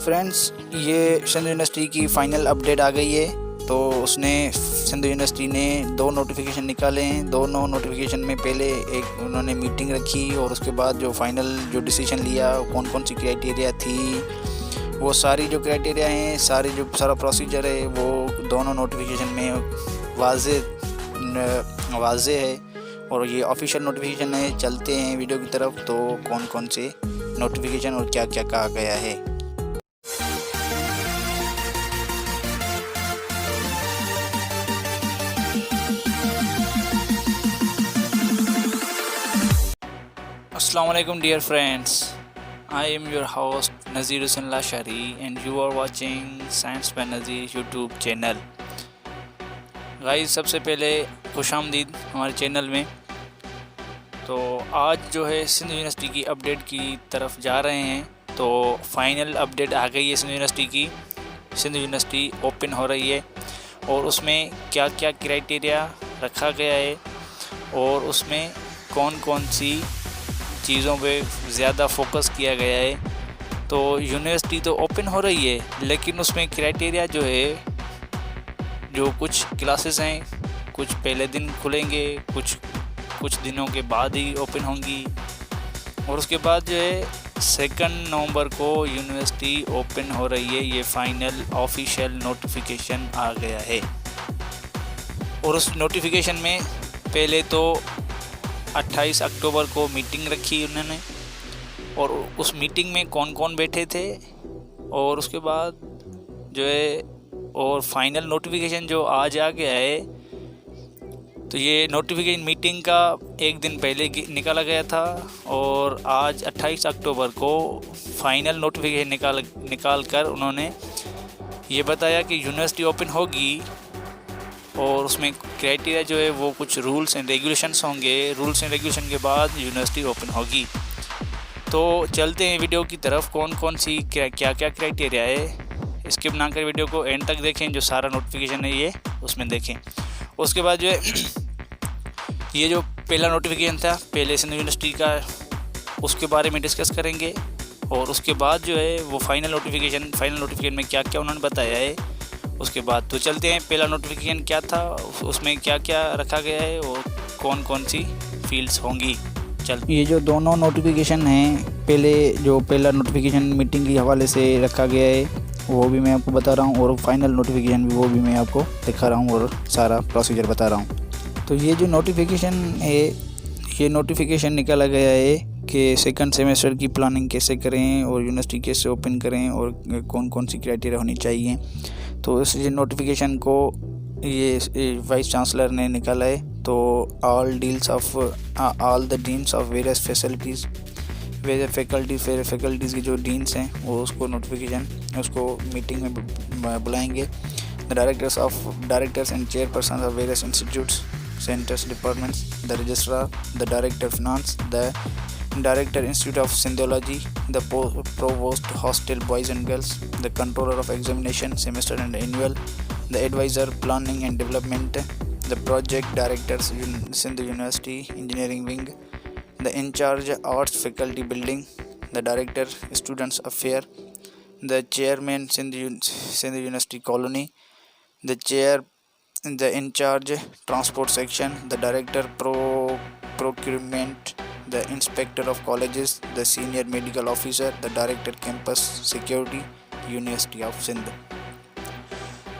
Friends, ये Sindh university की final update आ गई है। तो उसने सिंध यूनिवर्सिटी ने 2 नोटिफिकेशन निकाले हैं। दोनों नोटिफिकेशन में पहले एक उन्होंने मीटिंग रखी और उसके बाद जो फाइनल जो डिसीजन लिया, कौन कौन सी क्राइटेरिया थी, वो सारी जो क्राइटेरिया हैं, सारा प्रोसीजर है, वो दोनों नोटिफिकेशन में वाज़े है और ये ऑफिशियल नोटिफिकेशन है। चलते हैं वीडियो की तरफ, तो कौन कौन से नोटिफिकेशन और क्या क्या कहा गया है। Assalamu alaikum dear friends, I am your host Nazir Hussain Lashari and you are watching Science by Nazir YouTube channel। Guys, सबसे पहले खुशामदीद हमारे चैनल में। तो आज जो है सिंध यूनिवर्सिटी की अपडेट की तरफ जा रहे हैं। तो फाइनल अपडेट आ गई है सिंध यूनिवर्सिटी की। सिंध यूनिवर्सिटी ओपन हो रही है और उसमें क्या क्या क्राइटेरिया रखा गया है और उसमें कौन कौन सी चीज़ों पे ज़्यादा फोकस किया गया है। तो यूनिवर्सिटी तो ओपन हो रही है, लेकिन उसमें क्राइटेरिया जो है, जो कुछ क्लासेस हैं कुछ पहले दिन खुलेंगे, कुछ दिनों के बाद ही ओपन होंगी और उसके बाद जो है 2 नवंबर को यूनिवर्सिटी ओपन हो रही है। ये फाइनल ऑफिशियल नोटिफिकेशन आ गया है और उस नोटिफिकेशन में पहले तो 28 अक्टूबर को मीटिंग रखी उन्होंने और उस मीटिंग में कौन कौन बैठे थे और उसके बाद जो है और फाइनल नोटिफिकेशन जो आज आ गया है। तो ये नोटिफिकेशन मीटिंग का एक दिन पहले निकाला गया था और आज 28 अक्टूबर को फाइनल नोटिफिकेशन निकाल कर उन्होंने ये बताया कि यूनिवर्सिटी ओपन होगी और उसमें क्राइटेरिया जो है वो कुछ रूल्स एंड रेगुलेशंस होंगे। रूल्स एंड रेगुलेशन के बाद यूनिवर्सिटी ओपन होगी। तो चलते हैं वीडियो की तरफ, कौन कौन सी क्या क्या क्राइटेरिया है। स्किप ना कर वीडियो को एंड तक देखें, जो सारा नोटिफिकेशन है ये उसमें देखें। उसके बाद जो है ये जो पहला नोटिफिकेशन था पहले सिंध यूनिवर्सिटी का, उसके बारे में डिस्कस करेंगे और उसके बाद जो है वो फाइनल नोटिफिकेशन में क्या क्या उन्होंने बताया है उसके बाद। तो चलते हैं, पहला नोटिफिकेशन क्या था, उसमें क्या क्या रखा गया है और कौन कौन सी फील्ड्स होंगी। ये जो दोनों नोटिफिकेशन हैं, पहला नोटिफिकेशन मीटिंग के हवाले से रखा गया है वो भी मैं आपको बता रहा हूँ और फाइनल नोटिफिकेशन भी वो भी मैं आपको दिखा रहा हूँ और सारा प्रोसीजर बता रहा हूँ। तो ये जो नोटिफिकेशन है, ये नोटिफिकेशन निकाला गया है कि 2nd सेमेस्टर की प्लानिंग कैसे करें और यूनिवर्सिटी कैसे ओपन करें और कौन कौन सी क्राइटेरिया होनी चाहिए। तो इस नोटिफिकेशन को ये वाइस चांसलर ने निकाला है। तो all the deans of various faculties की जो डीन्स हैं वो उसको मीटिंग में बुलाएंगे। The directors and chairperson of various institutes, centres, departments, the registrar, the director finance, the Director Institute of Synthology, the Provost Hostel Boys and Girls, the Controller of Examination Semester and Annual, the Advisor Planning and Development, the Project Directors Sindh University Engineering Wing, the In Charge Arts Faculty Building, the Director Students Affair, the Chairman Sindh University Colony, the In Charge Transport Section, the Director Procurement, the Inspector of Colleges, the Senior Medical Officer, the Director Campus Security, University of Sindh।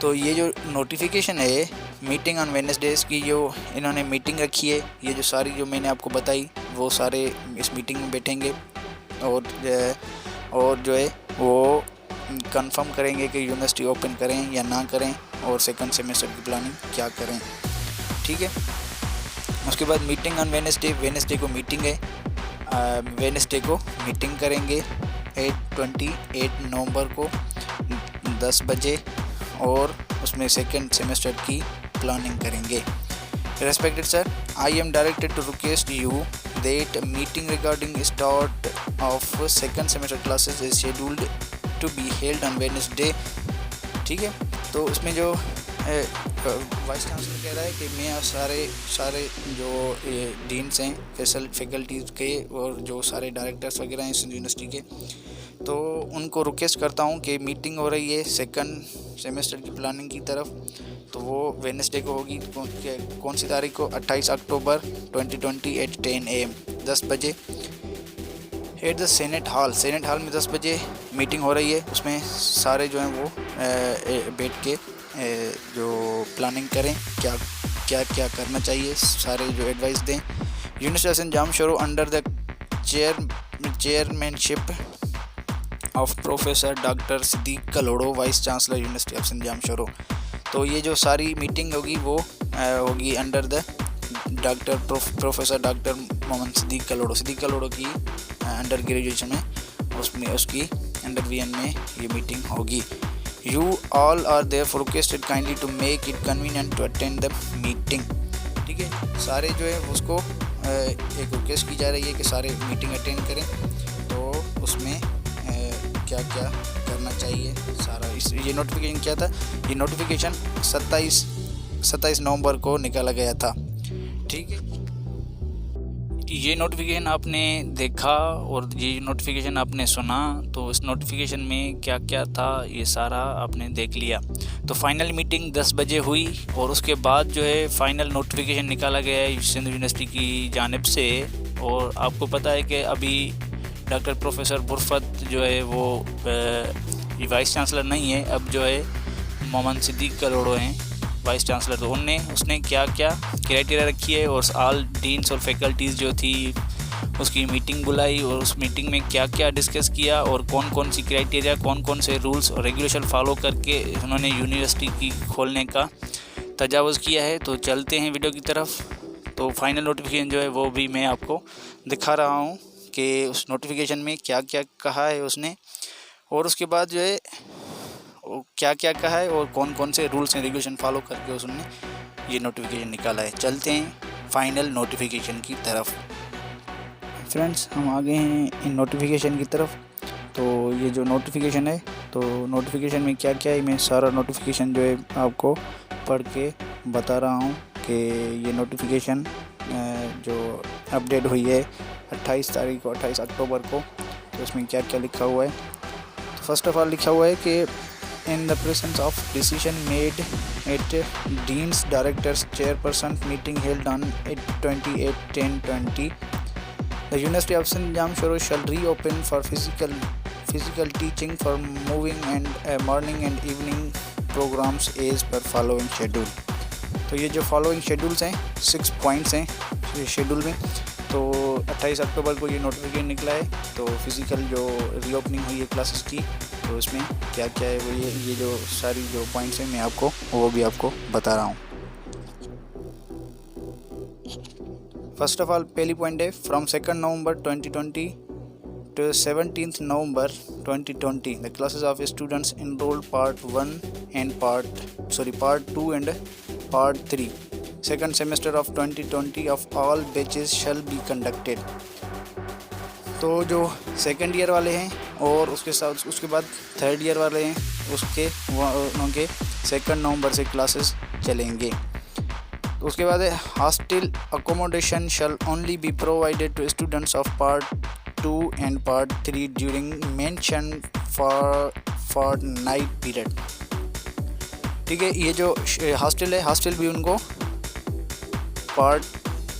तो ये जो notification है meeting on Wednesday's की, जो इन्होंने meeting रखी है, ये जो सारी जो मैंने आपको बताई वो सारे इस मीटिंग में बैठेंगे और जो है वो कंफर्म करेंगे कि यूनिवर्सिटी ओपन करें या ना करें और 2nd सेमेस्टर की प्लानिंग क्या करें। ठीक है, उसके बाद मीटिंग ऑन वेडनेसडे को मीटिंग है। वेडनेसडे को मीटिंग करेंगे 28 नवंबर को 10 बजे और उसमें 2nd सेमेस्टर की प्लानिंग करेंगे। Respected sir, I am directed to request you that meeting regarding start of 2nd semester classes is scheduled to be held on Wednesday। ठीक है, तो उसमें जो वाइस चांसलर कह रहा है कि मैं सारे जो डीन्स हैं फैकल्टीज़ के और जो सारे डायरेक्टर्स वगैरह हैं सिंध यूनिवर्सिटी के, तो उनको रिक्वेस्ट करता हूँ कि मीटिंग हो रही है सेकंड सेमेस्टर की प्लानिंग की तरफ, तो वो वेडनेसडे को होगी। कौन सी तारीख को? 28 अक्टूबर 2020 एट 10 AM 10 बजे एट द सेनेट हॉल में 10 बजे मीटिंग हो रही है। उसमें सारे जो हैं वो बैठ के जो प्लानिंग करें, क्या क्या क्या करना चाहिए, सारे जो एडवाइस दें। University of Sindh Jamshoro under the chairmanship of professor doctor Siddique Kalhoro, vice chancellor university of Sindh Jamshoro. तो ये जो सारी मीटिंग होगी वो होगी under the professor doctor Mohammad Siddique Kalhoro की अंडर ग्रेजुएशन में, उसमें उसकी अंडर VN में ये मीटिंग होगी। You all are therefore requested kindly to make it convenient to attend the meeting. ठीक है, सारे जो है उसको एक रिक्वेस्ट की जा रही है कि सारे मीटिंग अटेंड करें। तो उसमें क्या क्या करना चाहिए सारा ये नोटिफिकेशन क्या था? ये नोटिफिकेशन 27 नवंबर को निकाला गया था। ठीक है, ये नोटिफिकेशन आपने देखा और ये नोटिफिकेशन आपने सुना, तो इस नोटिफिकेशन में क्या क्या था ये सारा आपने देख लिया। तो फाइनल मीटिंग 10 बजे हुई और उसके बाद जो है फाइनल नोटिफिकेशन निकाला गया है सिंध यूनिवर्सिटी की जानिब से। और आपको पता है कि अभी डॉक्टर प्रोफेसर बुरफत जो है वो वाइस चांसलर नहीं है, अब जो है मोहम्मद सिद्दीक कलोड़ो हैं वाइस चांसलर। तो उसने क्या क्या क्राइटेरिया रखी है और ऑल डीन्स और फैकल्टीज़ जो थी उसकी मीटिंग बुलाई और उस मीटिंग में क्या क्या डिस्कस किया और कौन कौन सी क्राइटेरिया, कौन कौन से रूल्स और रेगुलेशन फॉलो करके उन्होंने यूनिवर्सिटी की खोलने का तजावुज़ किया है। तो चलते हैं वीडियो की तरफ। तो फाइनल नोटिफिकेशन जो है वो भी मैं आपको दिखा रहा हूँ कि उस नोटिफिकेशन में क्या क्या कहा है उसने, और उसके बाद जो है क्या क्या कहा है और कौन कौन से रूल्स एंड रेगुलेशन फॉलो करके उसने ये नोटिफिकेशन निकाला है। चलते हैं फाइनल नोटिफिकेशन की तरफ। फ्रेंड्स, हम आ गए हैं इन नोटिफिकेशन की तरफ। तो ये जो नोटिफिकेशन है, तो नोटिफिकेशन में क्या क्या है मैं सारा नोटिफिकेशन जो है आपको पढ़ के बता रहा हूँ कि ये नोटिफिकेशन जो अपडेट हुई है 28 अक्टूबर को, तो उसमें क्या क्या लिखा हुआ है। तो फर्स्ट ऑफ ऑल लिखा हुआ है कि in the presence of decision made at Dean's Directors Chairperson meeting held on 28/10/20, the University of St. Jamshoro shall reopen for physical teaching for morning and evening programs as per following schedule। तो ये जो following schedules हैं 6 points हैं schedule में। तो 28 अक्टूबर को ये notification निकला है। तो फिज़िकल जो रीओपनिंग हुई है क्लासेस की, तो इसमें क्या क्या है वो ये जो सारी जो पॉइंट्स हैं मैं आपको वो भी आपको बता रहा हूँ। फर्स्ट ऑफ ऑल पहली पॉइंट है from 2 November 2020 to 17 November 2020 the classes of students enrolled part 2 and part 3 second semester of 2020 of all batches shall be conducted। तो जो सेकंड ईयर वाले हैं और उसके बाद थर्ड ईयर वाले हैं उनके 2 नवंबर से क्लासेस चलेंगे। तो उसके बाद है hostel accommodation shall only be provided to students of part 2 and part 3 during mentioned for night period। ठीक है, ये जो हॉस्टल है, हॉस्टल भी उनको पार्ट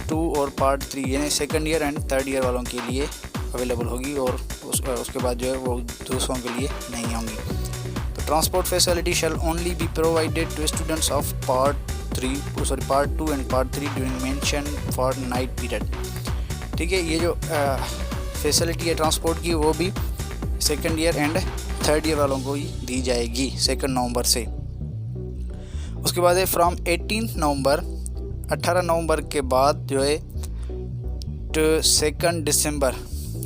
2 और पार्ट 3 यानी second year and third year वालों के लिए अवेलेबल होगी और उसके बाद जो है वो दूसरों के लिए नहीं होंगी। तो transport facility shall only be provided to students of part 2 and part 3 during mention fortnight period. ठीक है, ये जो फैसिलिटी है ट्रांसपोर्ट की वो भी second year and third year वालों को ही दी जाएगी 2 नवंबर से। उसके बाद है फ्रॉम 18 नवंबर के बाद जो है टू 2 दिसंबर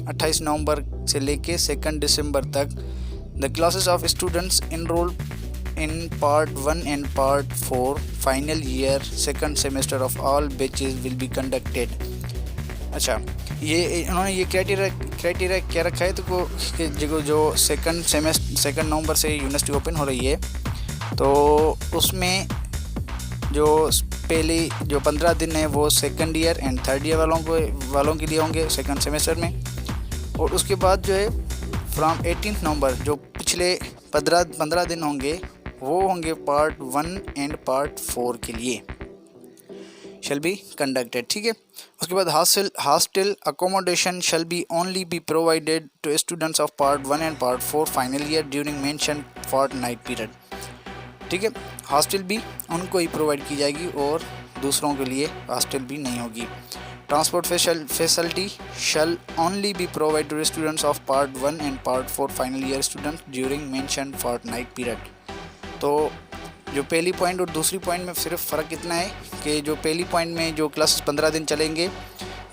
28 नवंबर से लेके 2 दिसंबर तक the classes of students enrolled in part 1 and part 4 final year second semester of all batches will be conducted. अच्छा, ये इन्होंने ये क्राइटेरिया क्या रखा है, तो जो 2 नवंबर से यूनिवर्सिटी ओपन हो रही है, तो उसमें जो पहले जो 15 दिन है वो second year and third year वालों के लिए होंगे सेकंड सेमेस्टर में। और उसके बाद जो है फ्रॉम 18 नवंबर, जो पिछले 15 दिन होंगे वो होंगे पार्ट 1 एंड पार्ट 4 के लिए shall be conducted। ठीक है, उसके बाद hostel accommodation shall be only be provided to students of part 1 and part 4 final year during mentioned fortnight period। ठीक है, हॉस्टल भी उनको ही प्रोवाइड की जाएगी और दूसरों के लिए हॉस्टल भी नहीं होगी। Transport facility shall only be provide to students of part 1 and part 4 final year student during mentioned fortnight period. तो जो पहली पॉइंट और दूसरी पॉइंट में सिर्फ फ़र्क इतना है कि जो पहली पॉइंट में जो क्लासेस 15 दिन चलेंगे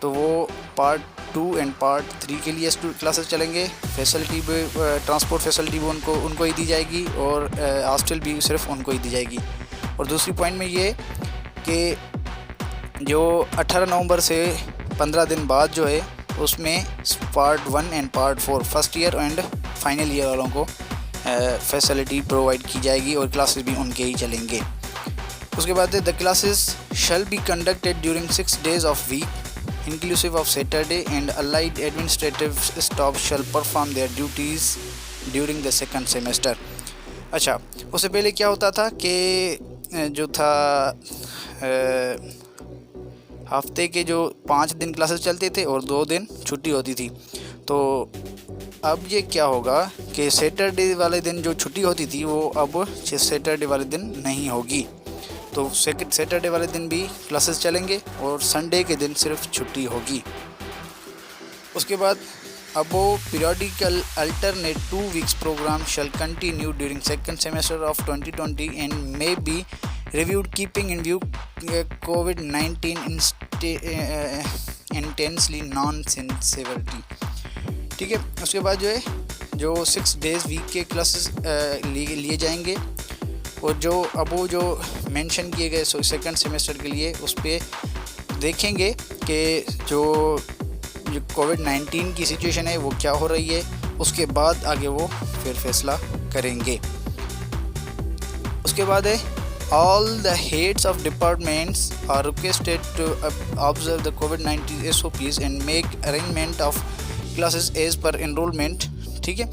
तो वो पार्ट 2 एंड पार्ट 3 के लिए क्लासेस चलेंगे। फैसिलिटी भी ट्रांसपोर्ट फैसिलिटी भी उनको ही दी जाएगी और हॉस्टल भी सिर्फ उनको ही दी जाएगी। और दूसरी पॉइंट में ये कि जो 18 नवंबर से 15 दिन बाद जो है उसमें part 1 and part 4 first year and final year वालों को फैसिलिटी प्रोवाइड की जाएगी और क्लासेस भी उनके ही चलेंगे। उसके बाद the classes shall be conducted during 6 days of week inclusive of Saturday and allied administrative staff shall perform their duties during the second semester. अच्छा, उससे पहले क्या होता था कि जो था हफ्ते के जो 5 दिन क्लासेस चलते थे और 2 दिन छुट्टी होती थी। तो अब ये क्या होगा कि सैटरडे वाले दिन जो छुट्टी होती थी वो अब सैटरडे वाले दिन नहीं होगी। तो सैटरडे वाले दिन भी क्लासेस चलेंगे और संडे के दिन सिर्फ छुट्टी होगी। उसके बाद अब वो periodical alternate 2 weeks program shall continue during second semester of 2020 and may be reviewed keeping in view COVID-19 intensely non severity. ठीक है, उसके बाद जो 6 days वीक के क्लासेस लिए जाएंगे और जो अब वो जो मेंशन किए गए सेकंड सेमेस्टर के लिए उस पर देखेंगे कि जो COVID-19 की सिचुएशन है वो क्या हो रही है, उसके बाद आगे वो फिर फैसला करेंगे। उसके बाद है all the heads of departments are requested to observe the COVID-19 SOPs and make arrangement of classes as per enrollment। ठीक है,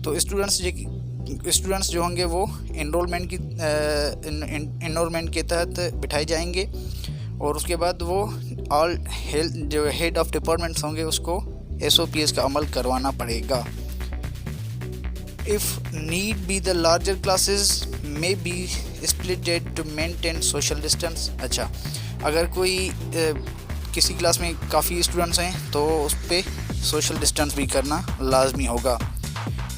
तो स्टूडेंट्स जो होंगे वो इनरोलमेंट के तहत बिठाए जाएंगे और उसके बाद वो ऑल जो हेड ऑफ डिपार्टमेंट्स होंगे उसको SOPs का अमल करवाना पड़ेगा। If need be the larger classes may be splitted to maintain social distance. अच्छा, अगर कोई किसी क्लास में काफ़ी स्टूडेंट्स हैं तो उस पर सोशल डिस्टेंस भी करना लाजमी होगा।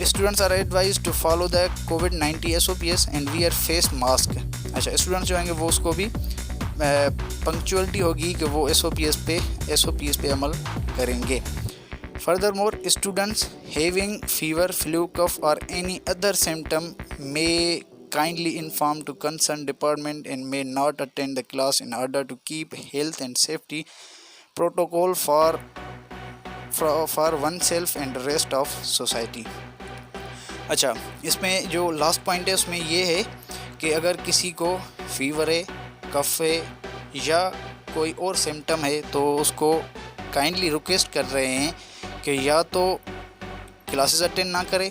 Students are advise to follow the COVID-19 SOPs and wear face mask. अच्छा, स्टूडेंट्स जो होंगे वो उसको भी पंक्चुअलिटी होगी कि वो SOPs पे अमल करेंगे। Furthermore, students having fever, flu, cough or any other symptom may kindly inform to concerned department and may not attend the class in order to keep health and safety protocol for oneself and rest of society। अच्छा, इसमें जो last point है उसमें ये है कि अगर किसी को फीवर है, कफ है या कोई और सिम्टम है तो उसको काइंडली रिक्वेस्ट कर रहे हैं कि या तो क्लासेस अटेंड ना करे।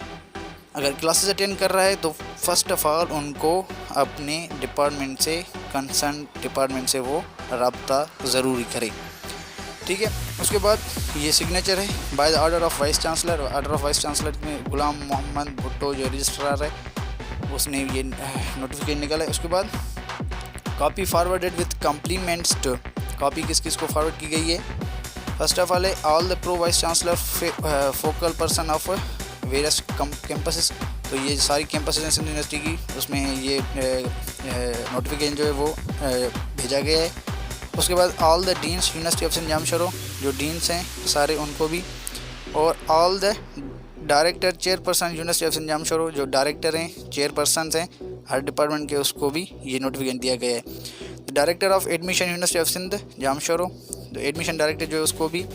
अगर क्लासेस अटेंड कर रहा है तो फर्स्ट ऑफ ऑल उनको अपने डिपार्टमेंट से कंसर्न डिपार्टमेंट से वो रब्ता ज़रूरी करे। ठीक है, उसके बाद ये सिग्नेचर है by the order of vice chancellor. Order of vice chancellor में गुलाम मोहम्मद भुट्टो जो रजिस्ट्रार है उसने ये नोटिफिकेशन निकाला है। उसके बाद copy forwarded with compliments to, copy किस किस को फॉरवर्ड की गई है। फर्स्ट ऑफ ऑल है all the pro vice chancellor focal person of various campuses. तो ये सारी कैंपसेस हैं सिंध यूनिवर्सिटी की, उसमें ये नोटिफिकेशन जो है वो भेजा गया है। उसके बाद all the deans university of Sindh Jamshoro, जो डीन्स हैं सारे उनको भी, और all the director chairperson university of Sindh Jamshoro, जो डायरेक्टर हैं चेयरपर्सन हैं हर डिपार्टमेंट के, उसको भी ये नोटिफिकेशन दिया गया है। The director of admission university of Sindh Jamshoro, तो एडमिशन डायरेक्टर जो है उसको भी।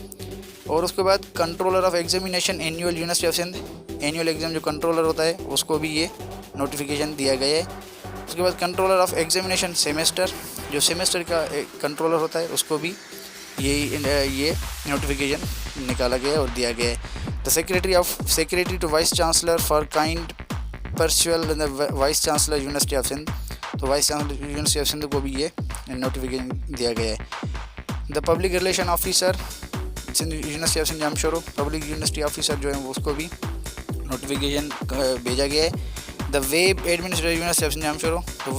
और उसके बाद controller of examination annual university of Sindh, annual exam जो कंट्रोलर होता है उसको भी ये नोटिफिकेशन दिया गया है। उसके बाद कंट्रोलर ऑफ एग्जामिनेशन सेमेस्टर, जो सेमेस्टर का कंट्रोलर होता है उसको भी ये नोटिफिकेशन निकाला गया है और दिया गया है। The secretary to vice chancellor for kind perusal the vice chancellor university of Sindh, तो vice chancellor university of Sindh को भी ये नोटिफिकेशन दिया गया है। The public relation officer Sindh university of Sindh Jamshoro, public university officer जो है उसको भी नोटिफिकेशन भेजा गया है। The web administrator university of Sindh Jamshoro, तो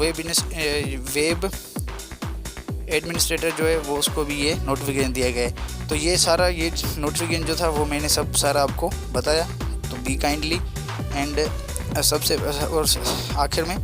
वेब एडमिनिस्ट्रेटर जो है वो उसको भी ये नोटिफिकेशन दिया गया है। तो ये सारा ये नोटिफिकेशन जो था वो मैंने सब सारा आपको बताया, तो बी काइंडली। एंड सबसे और आखिर में